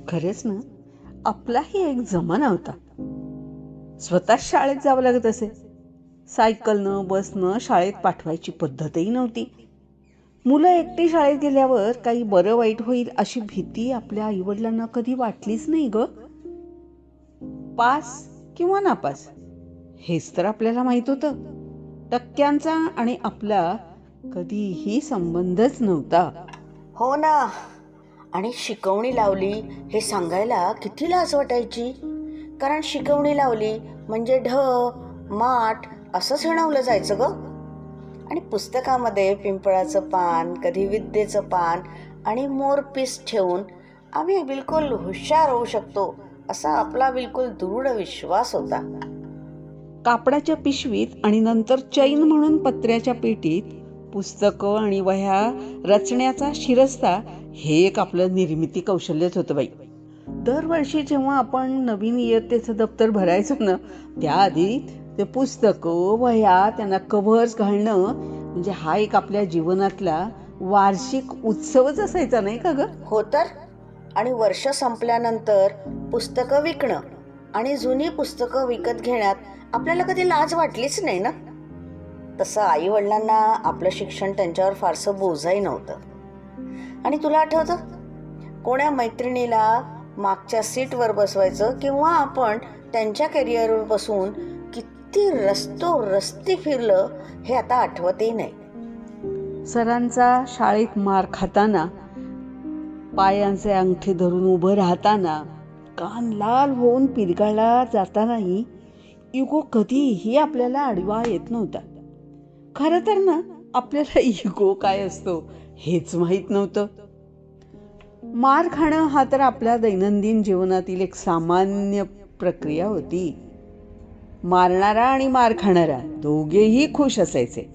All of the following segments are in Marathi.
खरेच ना, आपलाही एक जमाना होता. स्वतः शाळेत जावं लागत असे. सायकलनं बसनं शाळेत पाठवायची पद्धतही नव्हती. मुलं एकटी शाळेत गेल्यावर काही बरं वाईट होईल अशी भीती आपल्या आईवडिलांना कधी वाटलीच नाही ग. पास किंवा नापास हेच तर आपल्याला माहित होतं. टक्क्यांचा आणि आपला कधीही संबंधच नव्हता. हो ना. आणि शिकवणी लावली हे सांगायला किती लाज वाटायची. कारण शिकवणी लावली म्हणजे ढ माठ असं हिणवलं जायचं ग. आणि पुस्तकामध्ये पिंपळाचं पान, कधी विद्येचं पान आणि मोरपीस ठेवून आम्ही बिलकुल हुशार होऊ शकतो असा आपला बिलकुल दृढ विश्वास होता. कापडाच्या पिशवीत आणि नंतर चैन म्हणून पत्र्याच्या पेटीत पुस्तकं आणि वह्या रचण्याचा शिरस्ता हे एक आपलं निर्मिती कौशल्यच होतं बाई. दरवर्षी जेव्हा आपण नवीन इयत्तेचं दप्तर भरायचो ना, त्याआधी ते पुस्तकं वह्या त्यांना कव्हर्स घालणं म्हणजे हा एक आपल्या जीवनातला वार्षिक उत्सवच असायचा नाही का ग. हो तर. आणि वर्ष संपल्यानंतर पुस्तकं विकणं आणि जुनी पुस्तकं विकत घेण्यात आपल्याला कधी लाज वाटलीच नाही ना. तसं आई वडिलांना आपलं शिक्षण त्यांच्यावर फारसं बोजही नव्हतं. आणि तुला आठवतं, कोण्या मैत्रिणीला मागच्या सीटवर बसवायचं किंवा आपण त्यांच्या कॅरियरवर बसून किती रस्ती फिरलं हे आता आठवतही नाही. सरांचा शाळेत मार खाताना, पायांचे अंगठे धरून उभं राहताना, कान लाल होऊन पिरगाळला जातानाही इगो कधीही आपल्याला आडवा येत नव्हता. खरं तर ना, आपल्याला इगो काय असतो हेच माहीत नव्हतं. मार खाणं हा तर आपल्या दैनंदिन जीवनातील एक सामान्य प्रक्रिया होती. मारणारा आणि मार खाणारा दोघेही खुश असायचे.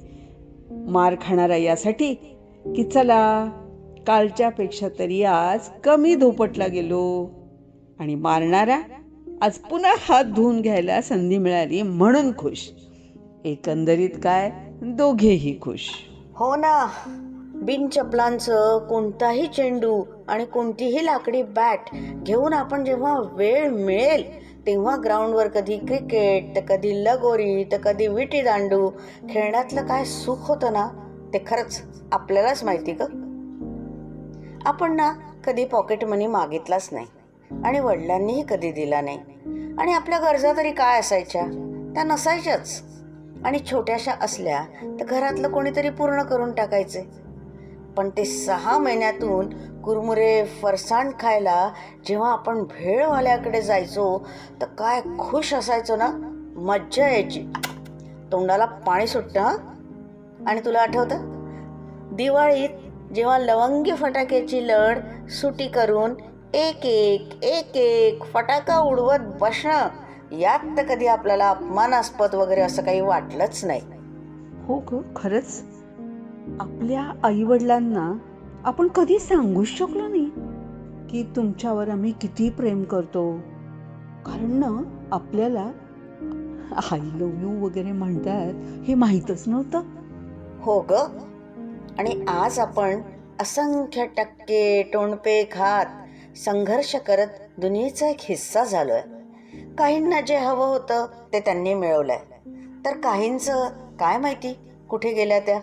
मार खाणारा यासाठी की चला कालच्या पेक्षा तरी आज कमी धोपटला गेलो, आणि मारणारा आज पुन्हा हात धुवून घ्यायला संधी मिळाली म्हणून खुश. एकंदरीत काय, दोघेही खुश. हो ना. बिन चपलांचं कोणताही चेंडू आणि कोणतीही लाकडी बॅट घेऊन आपण जेव्हा वेळ मिळेल तेव्हा ग्राउंडवर कधी क्रिकेट तर कधी लगोरी तर कधी विटी दांडू खेळण्यातलं काय सुख होतं ना, ते खरंच आपल्यालाच माहिती ग. आपण ना कधी पॉकेट मनी मागितलाच नाही आणि वडिलांनीही कधी दिला नाही. आणि आपल्या गरजा तरी काय असायच्या, त्या नसायच्याच. आणि छोट्याशा असल्या तर घरातलं कोणीतरी पूर्ण करून टाकायचे. पण ते 6 महिन्यातून कुरमुरे फरसाण खायला जेव्हा आपण भेळवाल्याकडे जायचो तर काय खुश असायचो ना, मज्जा यायची. तोंडाला पाणी सुटतं. आणि तुला आठवतं, दिवाळीत जेव्हा लवंगी फटाक्याची लढ सुटी करून एक एक फटाका उडवत बसणं, यात तर कधी आपल्याला अपमानास्पद वगैरे असं काही वाटलंच नाही. हो ग, खरंच आपल्या आईवडिलांना आपण कधी सांगूच शकलो नाही की तुमच्यावर आम्ही किती प्रेम करतो. कारण ना, आपल्याला आय लव्ह यू वगैरे म्हणतात हे माहीतच नव्हतं. हो ग. आणि आज आपण असंख्य टक्के टोणपे खात संघर्ष करत दुनियेचा एक हिस्सा झालोय. काहींना जे हवं होतं ते त्यांनी मिळवलंय, तर काहींचं काय माहिती कुठे गेल्या त्या.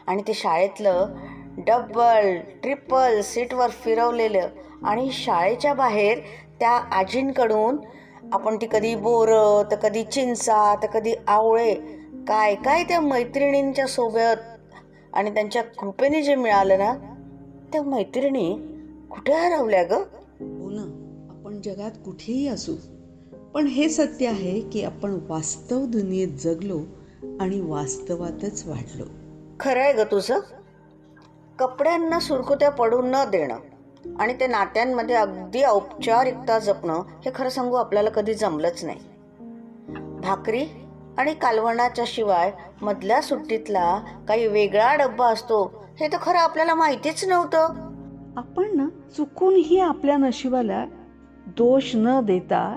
आणि ते शाळेतलं डबल ट्रिपल सीटवर फिरवलेलं आणि शाळेच्या बाहेर त्या आजींकडून आपण ती कधी बोरं तर कधी चिंचा तर कधी आवळे काय काय त्या मैत्रिणींच्या सोबत आणि त्यांच्या कृपेने जे मिळालं ना, त्या मैत्रिणी कुठे हरवल्या ग. हो ना, आपण जगात कुठेही असू, पण हे सत्य आहे की आपण वास्तव दुनियेत जगलो आणि वास्तवातच वाढलो. खरं आहे ग तुझं. कपड्यांना सुरकुत्या पडू न देणं आणि ते नात्यांमध्ये अगदी औपचारिकता जपणं हे खरं सांगू आपल्याला कधी जमलंच नाही. भाकरी आणि कालवणाच्या शिवाय मधल्या सुट्टीतला काही वेगळा डब्बा असतो हे तर खरं आपल्याला माहितीच नव्हतं. आपण ना चुकूनही आपल्या नशिबाला दोष न देता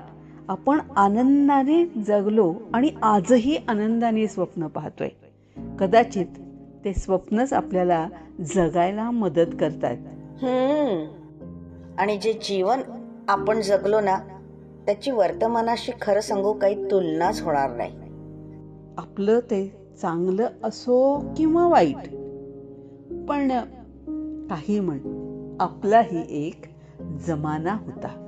आपण आनंदाने जगलो आणि आजही आनंदाने स्वप्न पाहतोय. कदाचित ते स्वप्नच आपल्याला जगायला मदत करतात. आणि जे जीवन आपण जगलो ना, त्याची वर्तमानाशी खरं सांगू काही तुलनाच होणार नाही. आपलं ते चांगलं असो किंवा वाईट, पण काही म्हण, आपलाही एक जमाना होता.